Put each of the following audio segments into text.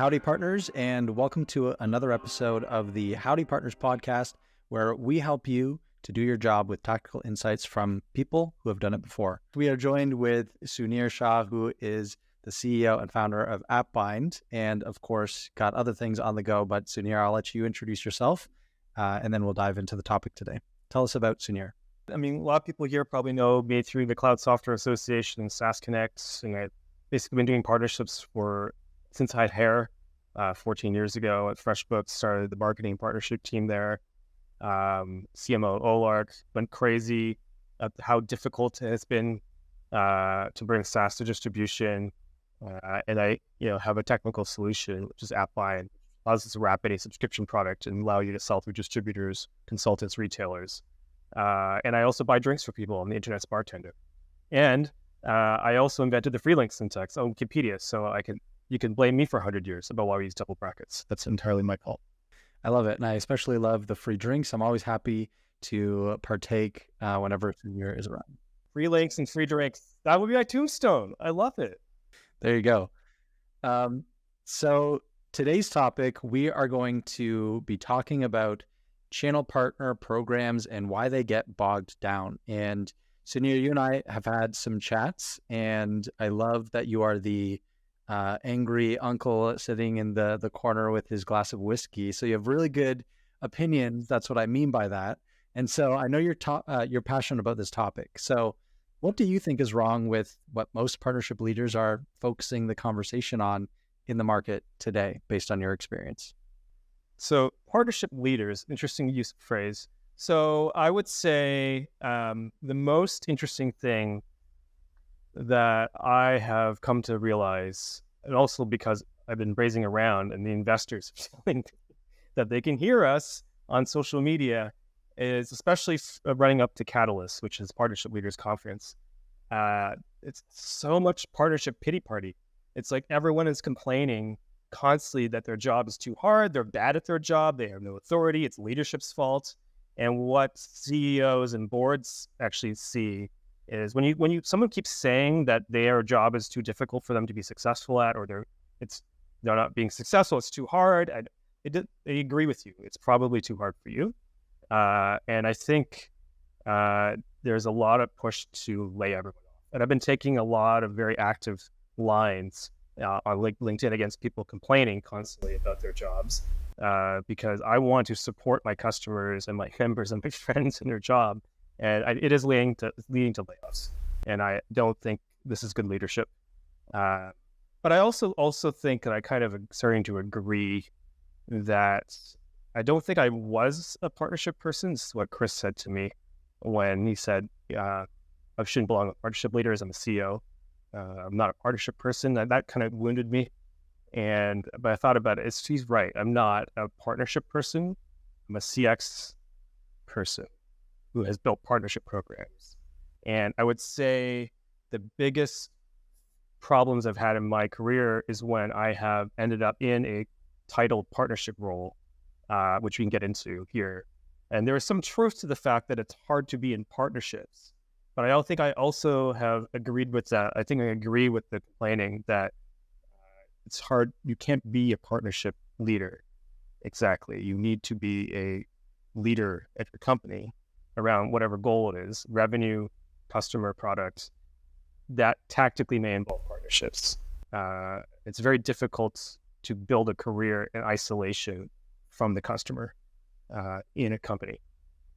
Howdy, partners, and welcome to another episode of the Howdy Partners podcast, where we help you to do your job with tactical insights from people who have done it before. We are joined with Sunir Shah, who is the CEO and founder of AppBind, and of course, got other things on the go. But Sunir, I'll let you introduce yourself, and then we'll dive into the topic today. Tell us about Sunir. I mean, a lot of people here probably know me through the Cloud Software Association and SaaS Connect, and I've basically been doing partnerships since I had hair 14 years ago at FreshBooks, started the marketing partnership team there. CMO Olark went crazy at how difficult it has been to bring SaaS to distribution. And I have a technical solution, which is AppBind, allows us to wrap any subscription product and allow you to sell through distributors, consultants, retailers. And I also buy drinks for people. I'm the internet's bartender. And I also invented the free link syntax on Wikipedia, so you can blame me for 100 years about why we use double brackets. That's entirely my fault. I love it. And I especially love the free drinks. I'm always happy to partake whenever Sunir is around. Free links and free drinks. That would be my tombstone. I love it. There you go. So today's topic, we are going to be talking about channel partner programs and why they get bogged down. And Sunir, you and I have had some chats, and I love that you are the angry uncle sitting in the corner with his glass of whiskey. So you have really good opinions. That's what I mean by that. And so I know you're passionate about this topic. So what do you think is wrong with what most partnership leaders are focusing the conversation on in the market today, based on your experience? So partnership leaders, interesting use of phrase. So I would say the most interesting thing that I have come to realize, and also because I've been brazing around and the investors are feeling that they can hear us on social media, is especially running up to Catalyst, which is Partnership Leaders Conference. It's so much partnership pity party. It's like everyone is complaining constantly that their job is too hard, they're bad at their job, they have no authority, it's leadership's fault. And what CEOs and boards actually see is when someone keeps saying that their job is too difficult for them to be successful at, or they're not being successful, it's too hard. They agree with you. It's probably too hard for you. And I think there's a lot of push to lay everyone off. And I've been taking a lot of very active lines on LinkedIn against people complaining constantly about their jobs because I want to support my customers and my members and my friends in their job. And it is leading to layoffs. And I don't think this is good leadership. But I also think that I kind of am starting to agree that I don't think I was a partnership person. This is what Chris said to me when he said, I shouldn't belong with partnership leaders. I'm a CEO. I'm not a partnership person. That kind of wounded me. But I thought about it. He's right. I'm not a partnership person. I'm a CX person who has built partnership programs. And I would say the biggest problems I've had in my career is when I have ended up in a titled partnership role, which we can get into here. And there is some truth to the fact that it's hard to be in partnerships. But I don't think I also have agreed with that. I think I agree with the complaining that it's hard. You can't be a partnership leader. Exactly. You need to be a leader at your company around whatever goal it is, revenue, customer, product, that tactically may involve partnerships. It's very difficult to build a career in isolation from the customer in a company.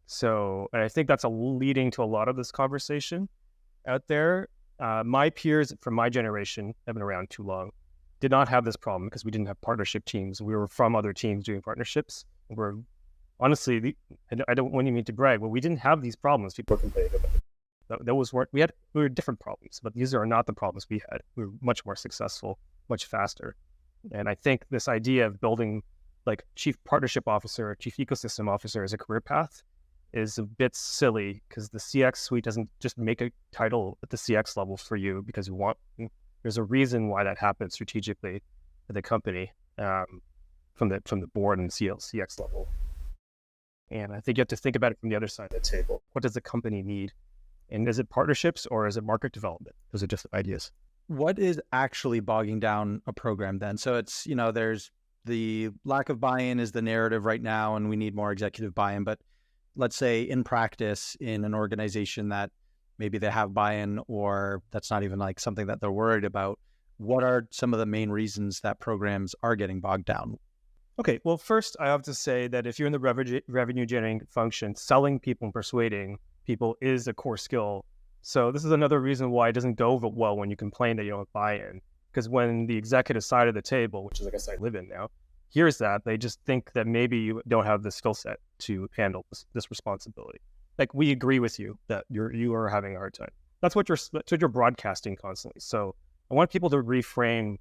So, and I think that's leading to a lot of this conversation out there. My peers from my generation have been around too long, did not have this problem because we didn't have partnership teams. We were from other teams doing partnerships. We're honestly, I don't want you to brag, but we didn't have these problems people are complaining about. We were different problems, but these are not the problems we had. We were much more successful, much faster. And I think this idea of building like chief partnership officer, chief ecosystem officer as a career path is a bit silly because the CX suite doesn't just make a title at the CX level for you because you want. There's a reason why that happens strategically at the company from the board and CX level. And I think you have to think about it from the other side of the table. What does the company need? And is it partnerships or is it market development? Those are different ideas. what is actually bogging down a program then? So it's, there's the lack of buy-in is the narrative right now, and we need more executive buy-in. But let's say in practice, in an organization that maybe they have buy-in, or that's not even like something that they're worried about, what are some of the main reasons that programs are getting bogged down? Okay, well, first I have to say that if you're in the revenue generating function, selling people and persuading people is a core skill. So this is another reason why it doesn't go well when you complain that you don't have buy-in. Because when the executive side of the table, which is like I said, I live in now, hears that, they just think that maybe you don't have the skill set to handle this responsibility. Like, we agree with you that you are having a hard time. That's what you're broadcasting constantly. So I want people to reframe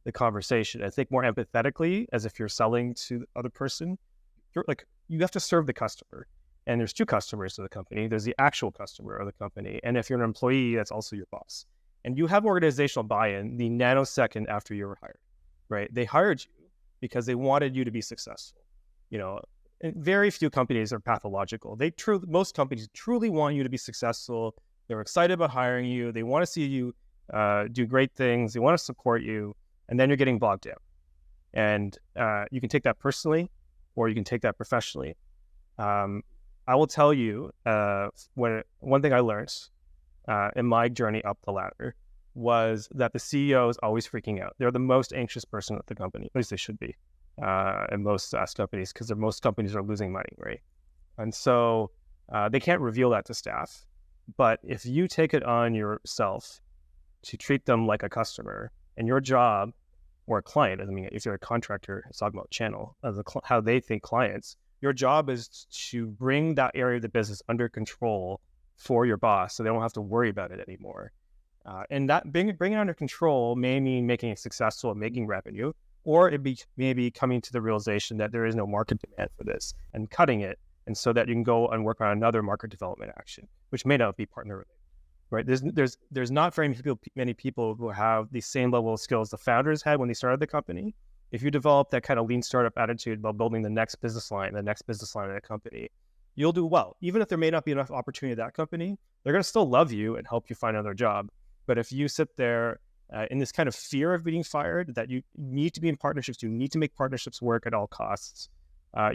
the conversation. I think more empathetically, as if you're selling to the other person. You have to serve the customer. And there's two customers to the company. There's the actual customer of the company. And if you're an employee, that's also your boss. And you have organizational buy-in the nanosecond after you were hired, right? They hired you because they wanted you to be successful. And very few companies are pathological. Most companies truly want you to be successful. They're excited about hiring you. They want to see you do great things. They want to support you. And then you're getting bogged down. And you can take that personally, or you can take that professionally. I will tell you, one thing I learned in my journey up the ladder was that the CEO is always freaking out. They're the most anxious person at the company, at least they should be, in most SaaS companies, because most companies are losing money, right? And so they can't reveal that to staff. But if you take it on yourself to treat them like a customer, and your job, or a client, I mean, if you're a contractor, it's talking about channel, how they think clients, your job is to bring that area of the business under control for your boss, so they don't have to worry about it anymore. And that bringing it under control may mean making it successful and making revenue, or maybe coming to the realization that there is no market demand for this and cutting it, and so that you can go and work on another market development action, which may not be partner related. Right? There's not very many people who have the same level of skills the founders had when they started the company. If you develop that kind of lean startup attitude about building the next business line of that company, you'll do well. Even if there may not be enough opportunity at that company, they're going to still love you and help you find another job. But if you sit there in this kind of fear of being fired, that you need to be in partnerships, you need to make partnerships work at all costs,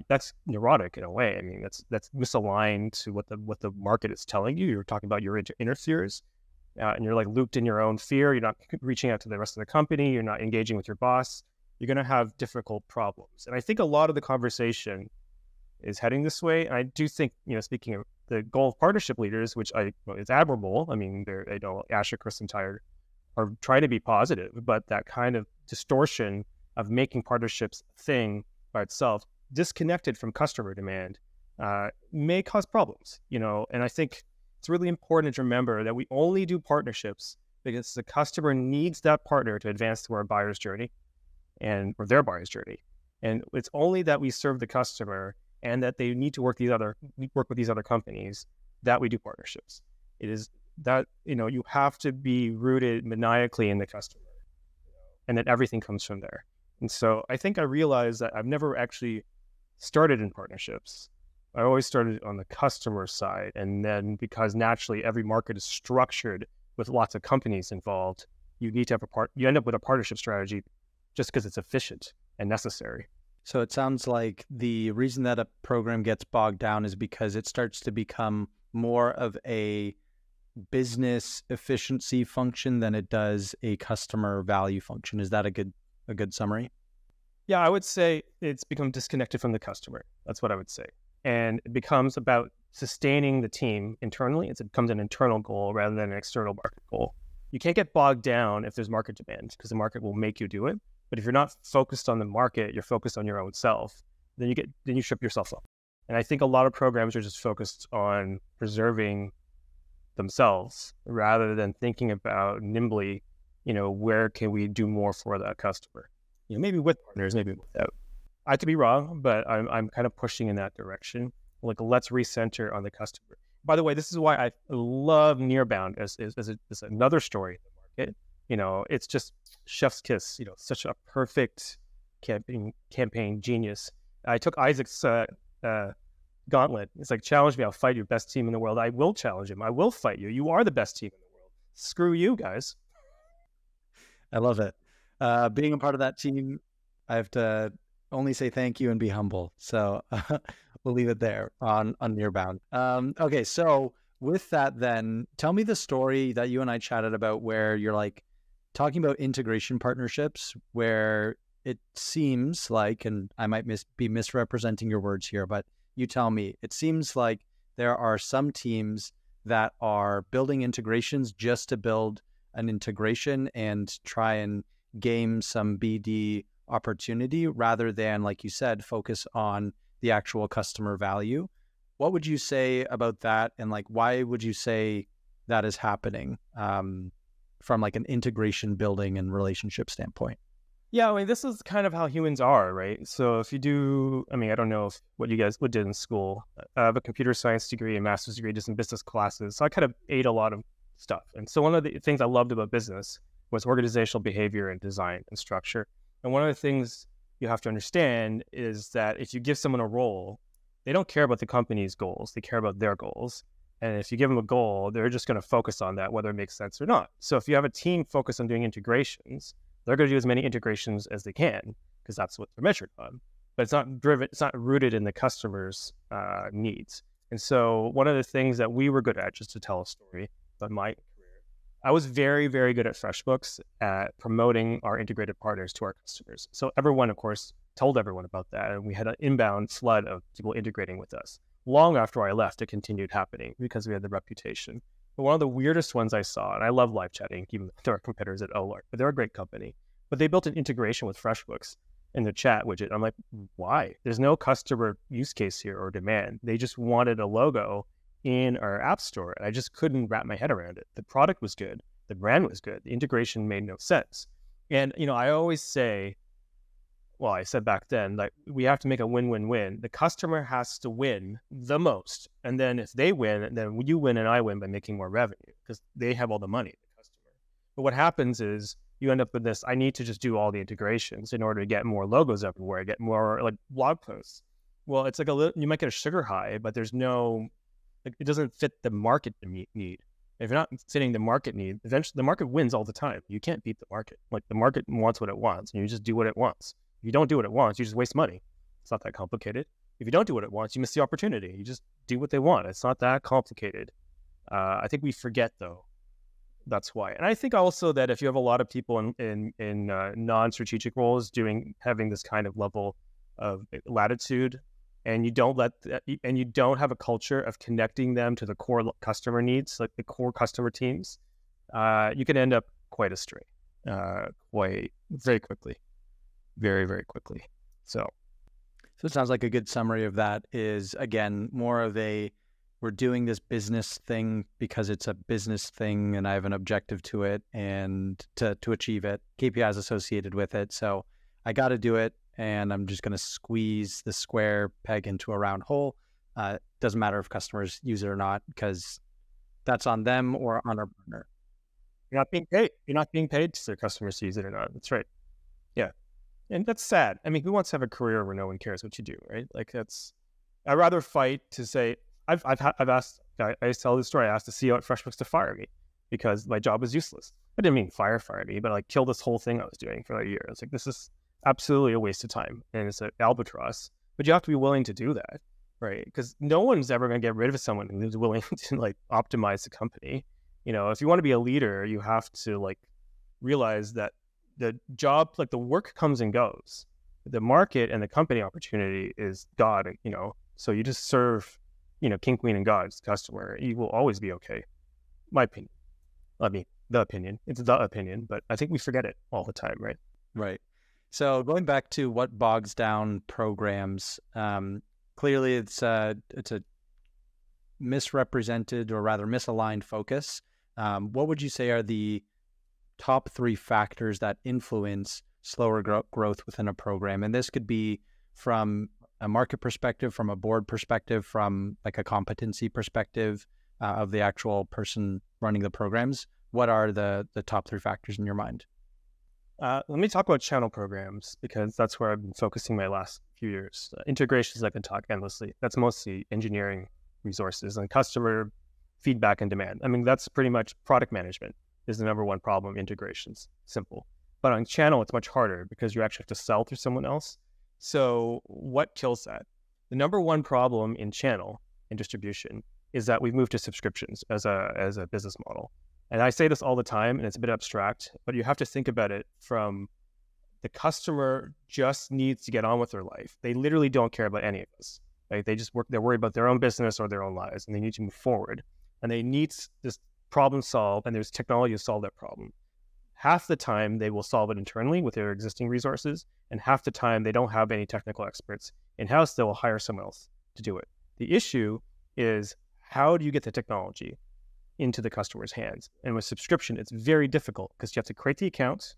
that's neurotic in a way. I mean, that's misaligned to what the market is telling you. You're talking about your inner fears, and you're like looped in your own fear. You're not reaching out to the rest of the company. You're not engaging with your boss. You're going to have difficult problems. And I think a lot of the conversation is heading this way. And I do think, speaking of the goal of partnership leaders, which is admirable. I mean, Asher, Chris, and Tyre are trying to be positive, but that kind of distortion of making partnerships a thing by itself, disconnected from customer demand, may cause problems, and I think it's really important to remember that we only do partnerships because the customer needs that partner to advance to our buyer's journey or their buyer's journey. And it's only that we serve the customer and that they need to work with these other companies that we do partnerships. It is that, you have to be rooted maniacally in the customer, and then everything comes from there. And so I think I realized that I've never actually started in partnerships. I always started on the customer side. And then because naturally every market is structured with lots of companies involved, you need to have you end up with a partnership strategy just because it's efficient and necessary. So it sounds like the reason that a program gets bogged down is because it starts to become more of a business efficiency function than it does a customer value function. Is that a good summary? Yeah, I would say it's become disconnected from the customer. That's what I would say. And it becomes about sustaining the team internally. It becomes an internal goal rather than an external market goal. You can't get bogged down if there's market demand, because the market will make you do it. But if you're not focused on the market, you're focused on your own self, then you trip yourself up. And I think a lot of programs are just focused on preserving themselves rather than thinking about nimbly, where can we do more for that customer? Maybe with partners, maybe without. I could be wrong, but I'm kind of pushing in that direction. Like, let's recenter on the customer. By the way, this is why I love Nearbound as another story in the market. It's just chef's kiss. Such a perfect campaign genius. I took Isaac's gauntlet. It's like, challenge me, I'll fight you, best team in the world. I will challenge him. I will fight you. You are the best team in the world. Screw you guys. I love it. Being a part of that team, I have to only say thank you and be humble. So we'll leave it there on Nearbound. Okay, so with that, then tell me the story that you and I chatted about, where you're like talking about integration partnerships, where it seems like, and I might be misrepresenting your words here, but you tell me, it seems like there are some teams that are building integrations just to build an integration and try and game some BD opportunity rather than, like you said, focus on the actual customer value. What would you say about that? And like, why would you say that is happening from like an integration building and relationship standpoint? Yeah, I mean, this is kind of how humans are, right? So if you do, I mean, I don't know what you guys did in school. I have a computer science degree and master's degree just in business classes. So I kind of ate a lot of stuff. And so one of the things I loved about business was organizational behavior and design and structure. And one of the things you have to understand is that if you give someone a role, they don't care about the company's goals. They care about their goals. And if you give them a goal, they're just going to focus on that, whether it makes sense or not. So if you have a team focused on doing integrations, they're going to do as many integrations as they can because that's what they're measured on. But it's not rooted in the customer's needs. And so one of the things that we were good at, just to tell a story about my career, I was very, very good at FreshBooks at promoting our integrated partners to our customers. So everyone, of course, told everyone about that. And we had an inbound flood of people integrating with us. Long after I left, it continued happening because we had the reputation. But one of the weirdest ones I saw, and I love live chatting, even though our competitors at OLARC, but they're a great company. But they built an integration with FreshBooks in the chat widget. I'm like, why? There's no customer use case here or demand. They just wanted a logo in our app store. And I just couldn't wrap my head around it. The product was good. The brand was good. The integration made no sense. And, I always say, well, I said back then, like, we have to make a win-win-win. The customer has to win the most. And then if they win, then you win and I win by making more revenue because they have all the money, the customer. But what happens is you end up with this, I need to just do all the integrations in order to get more logos everywhere, get more like blog posts. Well, it's like you might get a sugar high, but there's no, it doesn't fit the market need. If you're not fitting the market need, eventually the market wins all the time. You can't beat the market. Like, the market wants what it wants and you just do what it wants. If you don't do what it wants, you just waste money. It's not that complicated. If you don't do what it wants, you miss the opportunity. You just do what they want. It's not that complicated. I think we forget, though. That's why. And I think also that if you have a lot of people in non-strategic roles having this kind of level of latitude, and you don't have a culture of connecting them to the core customer needs, like the core customer teams, you can end up quite astray, quite very quickly. Very, very quickly. So it sounds like a good summary of that is, again, more of we're doing this business thing because it's a business thing and I have an objective to it and to achieve it, KPIs associated with it. So I got to do it and I'm just going to squeeze the square peg into a round hole. Doesn't matter if customers use it or not because that's on them or on our partner. You're not being paid. You're not being paid for customers to use it or not. That's right. Yeah. And that's sad. I mean, who wants to have a career where no one cares what you do, right? Like, I'd rather fight to say, I've asked, I used to tell this story, I asked the CEO at FreshBooks to fire me because my job was useless. I didn't mean fire me, but like kill this whole thing I was doing for a year. It's like, this is absolutely a waste of time. And it's an albatross, but you have to be willing to do that, right? Because no one's ever going to get rid of someone who's willing to like optimize the company. If you want to be a leader, you have to like realize that the job, like the work comes and goes. The market and the company opportunity is God, so you just serve, king, queen, and God's customer. You will always be okay. My opinion. I mean, the opinion. It's the opinion, but I think we forget it all the time, right? Right. So going back to what bogs down programs, clearly it's a misrepresented or rather misaligned focus. What would you say are the top 3 factors that influence slower growth within a program? And this could be from a market perspective, from a board perspective, from like a competency perspective of the actual person running the programs. What are the top 3 factors in your mind? Let me talk about channel programs because that's where I've been focusing my last few years. Integrations, I can talk endlessly. That's mostly engineering resources and customer feedback and demand. I mean, that's pretty much product management is the number one problem. Integrations, simple. But on channel, it's much harder because you actually have to sell through someone else. So what kills that? The number one problem in channel and distribution is that we've moved to subscriptions as a business model. And I say this all the time, and it's a bit abstract, but you have to think about it from the customer just needs to get on with their life. They literally don't care about any of us. Right? They're worried about their own business or their own lives, and they need to move forward. And they need this problem solved, and there's technology to solve that problem. Half the time, they will solve it internally with their existing resources, and half the time, they don't have any technical experts in-house. They will hire someone else to do it. The issue is, how do you get the technology into the customer's hands? And with subscription, it's very difficult because you have to create the account,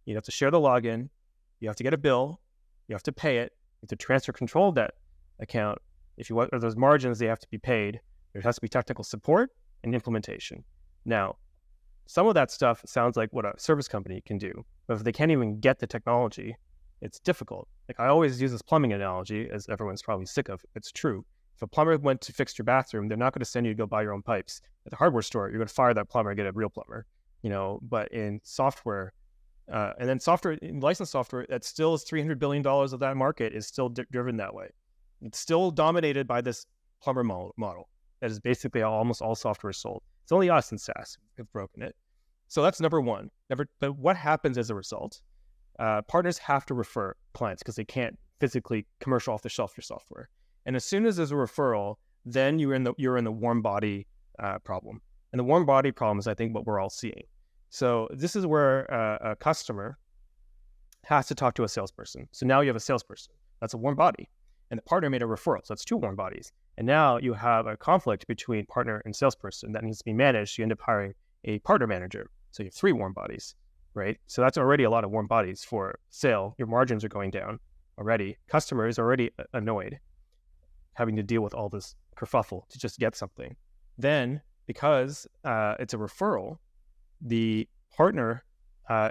you have to share the login, you have to get a bill, you have to pay it, you have to transfer control of that account. If you want, or those margins, they have to be paid. There has to be technical support and implementation. Now, some of that stuff sounds like what a service company can do, but if they can't even get the technology, it's difficult. Like I always use this plumbing analogy, as everyone's probably sick of. It's true. If a plumber went to fix your bathroom, they're not going to send you to go buy your own pipes. At the hardware store, you're going to fire that plumber and get a real plumber. But in software, and then software, in licensed software, that still is $300 billion of that market is still driven that way. It's still dominated by this plumber model that is basically how almost all software is sold. It's only us and SaaS have broken it. So that's number one. But what happens as a result? Partners have to refer clients because they can't physically commercial off the shelf your software. And as soon as there's a referral, then you're in the warm body problem. And the warm body problem is, I think, what we're all seeing. So this is where a customer has to talk to a salesperson. So now you have a salesperson. That's a warm body. And the partner made a referral. So that's two warm bodies. And now you have a conflict between partner and salesperson that needs to be managed. You end up hiring a partner manager. So you have three warm bodies, right? So that's already a lot of warm bodies for sale. Your margins are going down already. Customer is already annoyed having to deal with all this kerfuffle to just get something. Then, because it's a referral, the partner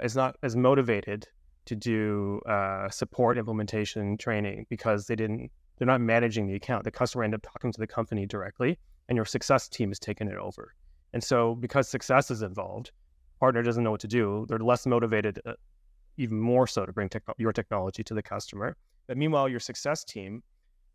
is not as motivated to do support, implementation, training because they're not managing the account. The customer ended up talking to the company directly, and your success team is taking it over. And so, because success is involved, partner doesn't know what to do. They're less motivated, even more so, to bring your technology to the customer. But meanwhile, your success team,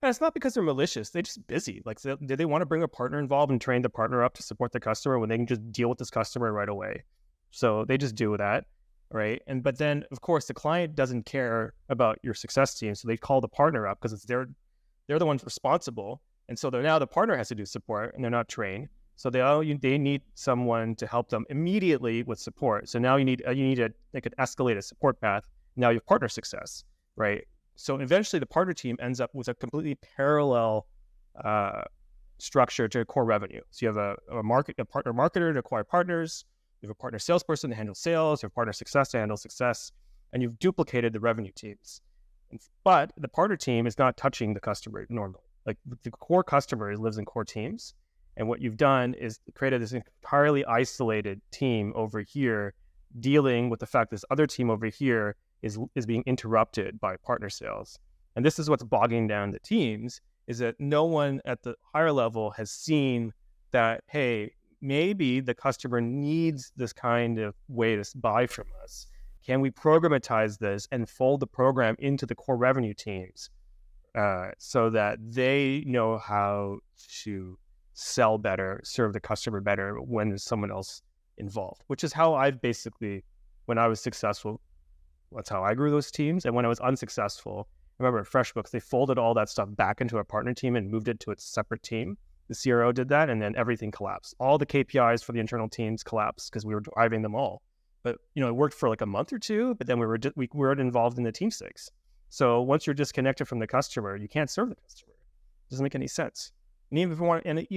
and it's not because they're malicious. They're just busy. Like, do they want to bring a partner involved and train the partner up to support the customer when they can just deal with this customer right away? So they just do that, right? But then, of course, the client doesn't care about your success team, so they call the partner up because it's they're the ones responsible. And so now the partner has to do support, and they're not trained. So they need someone to help them immediately with support. So now you need an escalated support path. Now you have partner success, right? So eventually the partner team ends up with a completely parallel structure to core revenue. So you have a partner marketer to acquire partners, you have a partner salesperson to handle sales, you have partner success to handle success, and you've duplicated the revenue teams. But the partner team is not touching the customer normally. Like the core customer lives in core teams. And what you've done is created this entirely isolated team over here, dealing with the fact this other team over here is being interrupted by partner sales. And this is what's bogging down the teams, is that no one at the higher level has seen that, hey, maybe the customer needs this kind of way to buy from us. Can we programatize this and fold the program into the core revenue teams so that they know how to sell better, serve the customer better when there's someone else involved, which is how I've basically, when I was successful, that's how I grew those teams. And when I was unsuccessful, I remember at FreshBooks, they folded all that stuff back into a partner team and moved it to its separate team. The CRO did that, and then everything collapsed. All the KPIs for the internal teams collapsed because we were driving them all. But it worked for like a month or two, but then we weren't involved in the team stakes. So once you're disconnected from the customer, you can't serve the customer. It doesn't make any sense. And even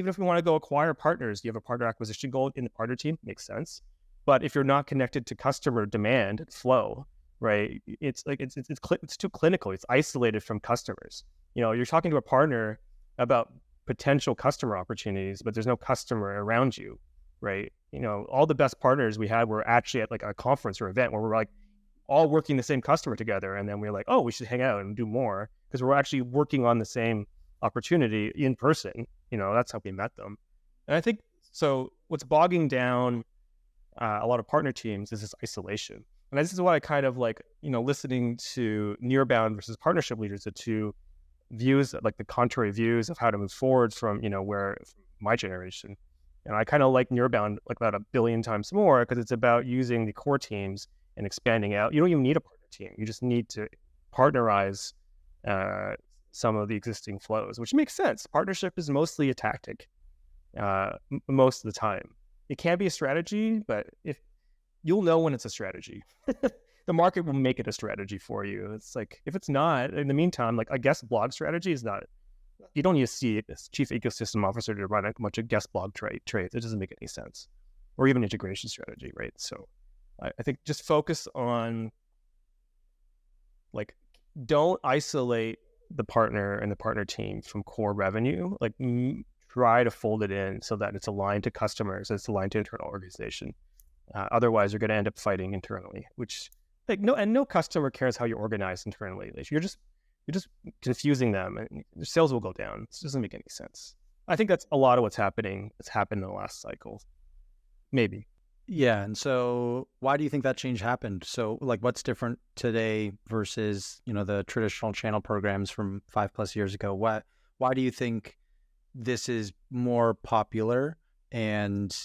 if we want to go acquire partners, you have a partner acquisition goal in the partner team, makes sense. But if you're not connected to customer demand flow, right, it's too clinical. It's isolated from customers. You're talking to a partner about potential customer opportunities, but there's no customer around you, right? All the best partners we had were actually at like a conference or event where we're like all working the same customer together, and then we're like, oh, we should hang out and do more because we're actually working on the same opportunity in person. That's how we met them. And I think so what's bogging down a lot of partner teams is this isolation. And this is why I kind of like, listening to Nearbound versus partnership leaders, the two views, like the contrary views of how to move forward from, from my generation. And I kind of like Nearbound like about 1 billion times more because it's about using the core teams and expanding out. You don't even need a partner team. You just need to partnerize some of the existing flows, which makes sense. Partnership is mostly a tactic most of the time. It can be a strategy, but if you'll know when it's a strategy. The market will make it a strategy for you. It's like, if it's not, in the meantime, like a guest blog strategy is not, you don't need to see a chief ecosystem officer to run a bunch of guest blog trades. It doesn't make any sense. Or even integration strategy, right? So I think just focus on, like, don't isolate the partner and the partner team from core revenue. Like, try to fold it in so that it's aligned to customers, it's aligned to internal organization. Otherwise, you're going to end up fighting internally, which no customer cares how you're organized internally. You're just confusing them, and your sales will go down. It doesn't make any sense. I think that's a lot of what's happening. It's happened in the last cycle, maybe. Yeah, and so why do you think that change happened? So, like, what's different today versus the traditional channel programs from 5+ years ago? Why do you think this is more popular and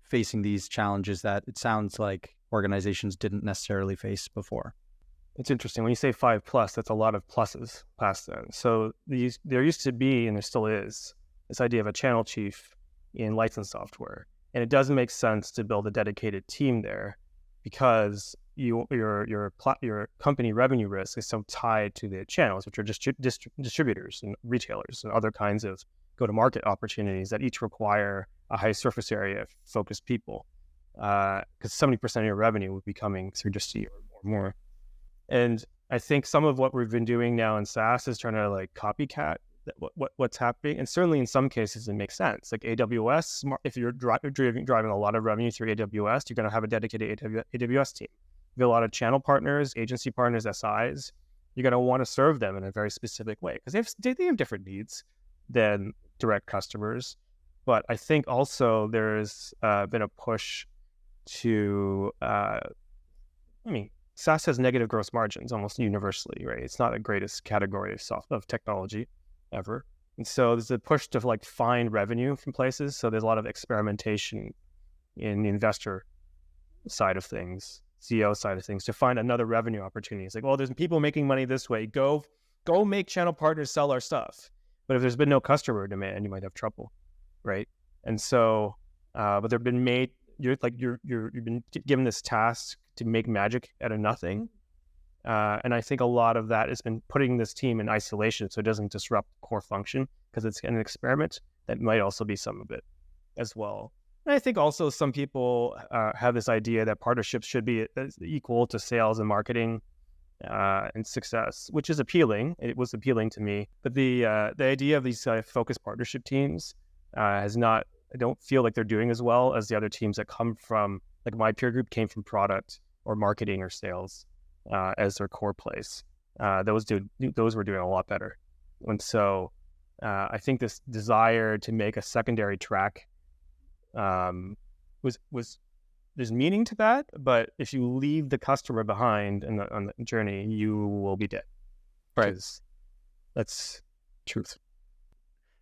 facing these challenges that it sounds like organizations didn't necessarily face before? It's interesting. When you say 5+, that's a lot of pluses past then. So there used to be, and there still is, this idea of a channel chief in licensed software. And it doesn't make sense to build a dedicated team there because your company revenue risk is so tied to the channels, which are just distributors and retailers and other kinds of go-to-market opportunities that each require a high surface area focused people, because 70% of your revenue would be coming through just or more. And I think some of what we've been doing now in SaaS is trying to like copycat what's happening. And certainly in some cases, it makes sense. Like AWS, if you're driving a lot of revenue through AWS, you're going to have a dedicated AWS team. If you have a lot of channel partners, agency partners, SIs, you're going to want to serve them in a very specific way because they have different needs than direct customers. But I think also there's been a push to, SaaS has negative gross margins almost universally, right? It's not the greatest category of technology ever. And so there's a push to like find revenue from places. So there's a lot of experimentation in the investor side of things, CEO side of things, to find another revenue opportunity. It's like, well, there's people making money this way. Go make channel partners sell our stuff. But if there's been no customer demand, you might have trouble, right? And so, but they've been made. You've been given this task to make magic out of nothing, and I think a lot of that has been putting this team in isolation so it doesn't disrupt core function because it's an experiment. That might also be some of it as well. And I think also some people have this idea that partnerships should be equal to sales and marketing and success, which is appealing. It was appealing to me, but the idea of these focused partnership teams has not. I don't feel like they're doing as well as the other teams that come from, like my peer group came from product or marketing or sales as their core place. Those were doing a lot better. And so I think this desire to make a secondary track was there's meaning to that, but if you leave the customer behind on the journey, you will be dead. Right. That's truth.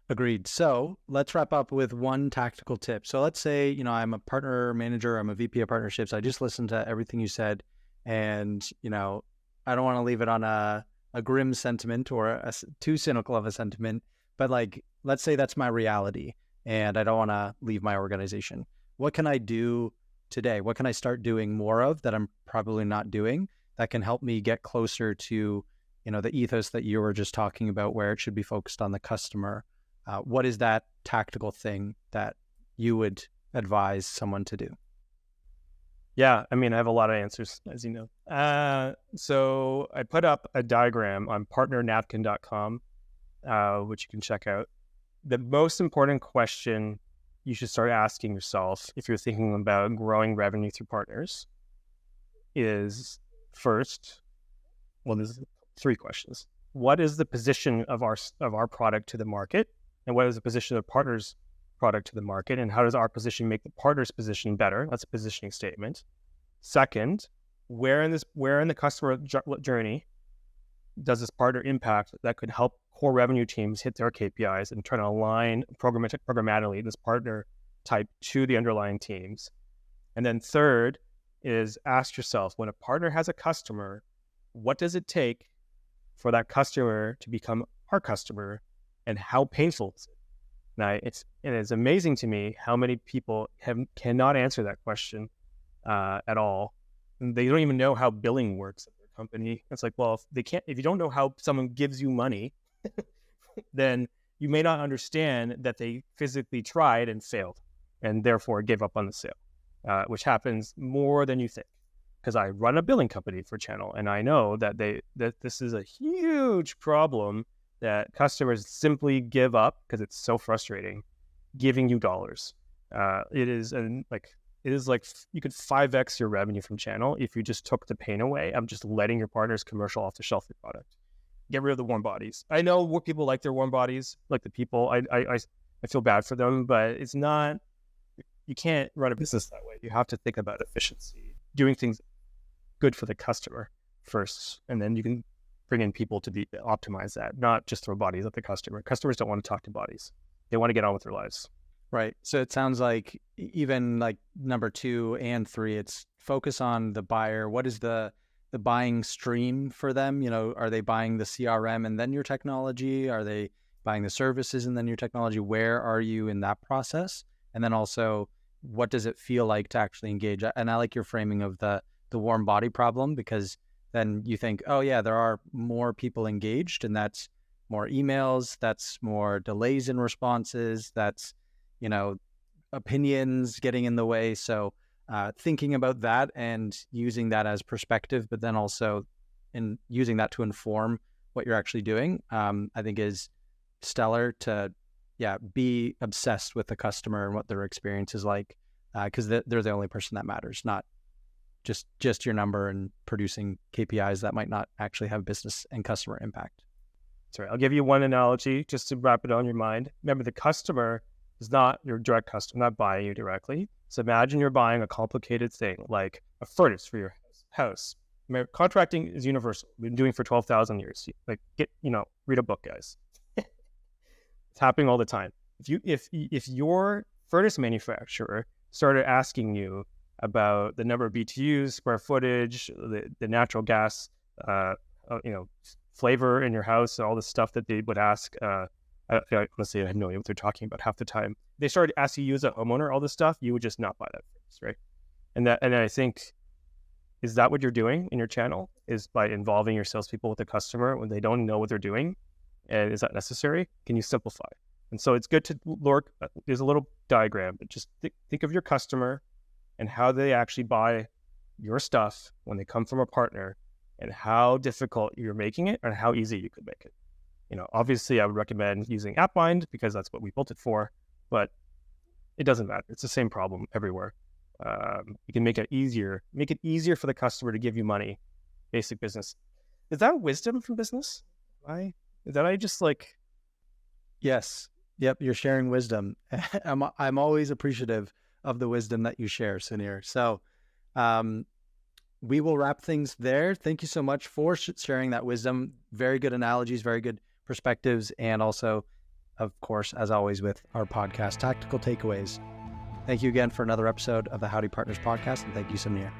Agreed. So let's wrap up with one tactical tip. So let's say, I'm a partner manager, I'm a VP of partnerships. I just listened to everything you said, and, I don't want to leave it on a grim sentiment or too cynical of a sentiment, but like, let's say that's my reality and I don't want to leave my organization. What can I do today? What can I start doing more of that I'm probably not doing that can help me get closer to, the ethos that you were just talking about, where it should be focused on the customer? What is that tactical thing that you would advise someone to do? Yeah, I have a lot of answers, as you know. So I put up a diagram on partnernapkin.com, which you can check out. The most important question you should start asking yourself if you're thinking about growing revenue through partners is first, there's 3 questions. What is the position of our product to the market? And what is the position of the partner's product to the market? And how does our position make the partner's position better? That's a positioning statement. Second, where in the customer journey does this partner impact that could help core revenue teams hit their KPIs, and try to align programmatically this partner type to the underlying teams. And then third is ask yourself, when a partner has a customer, what does it take for that customer to become our customer, and how painful is it? Now, it is amazing to me how many people cannot answer that question at all. And they don't even know how billing works at their company. It's like, well, if you don't know how someone gives you money, then you may not understand that they physically tried and failed, and therefore gave up on the sale, which happens more than you think. Because I run a billing company for Channel, and I know that this is a huge problem, that customers simply give up because it's so frustrating giving you dollars. It is like you could 5x your revenue from Channel if you just took the pain away of just letting your partners commercial off the shelf your product. Get rid of the warm bodies. I know what people like their warm bodies, like the people. I feel bad for them, but it's not. You can't run a business that way. You have to think about efficiency, doing things good for the customer first, and then you can bring in people to optimize that, not just throw bodies at the customer. Customers don't want to talk to bodies. They want to get on with their lives. Right. So it sounds like even like number 2 and 3, it's focus on the buyer. What is the buying stream for them? You know, are they buying the CRM and then your technology? Are they buying the services and then your technology? Where are you in that process? And then also, what does it feel like to actually engage? And I like your framing of the warm body problem, because then you think, oh yeah, there are more people engaged, and that's more emails, that's more delays in responses, that's, you know, opinions getting in the way. So thinking about that and using that as perspective, but then also in using that to inform what you're actually doing, I think is stellar to, be obsessed with the customer and what their experience is like, because they're the only person that matters, not just your number and producing KPIs that might not actually have business and customer impact. Sorry, I'll give you one analogy just to wrap it on your mind. Remember, the customer is not your direct customer, not buying you directly. So imagine you're buying a complicated thing like a furnace for your house. Contracting is universal. We've been doing it for 12,000 years. Like, read a book, guys. It's happening all the time. If your furnace manufacturer started asking you about the number of BTUs, square footage, the natural gas, flavor in your house, all the stuff that they would ask, honestly, I have no idea what they're talking about half the time. They started asking you as a homeowner all this stuff, you would just not buy that furnace, right? And I think, is that what you're doing in your channel? Is by involving your salespeople with the customer when they don't know what they're doing? And is that necessary? Can you simplify? And so it's good to look. There's a little diagram, but just think of your customer and how they actually buy your stuff when they come from a partner, and how difficult you're making it and how easy you could make it. Obviously I would recommend using AppBind because that's what we built it for, but it doesn't matter. It's the same problem everywhere. You can make it easier for the customer to give you money. Basic business. Is that wisdom from business? Yes. Yep. You're sharing wisdom. I'm always appreciative of the wisdom that you share, Sunir. So, we will wrap things there. Thank you so much for sharing that wisdom. Very good analogies, very good perspectives, and also, of course, as always with our podcast, tactical takeaways. Thank you again for another episode of the Howdy Partners podcast, and thank you, Sunir.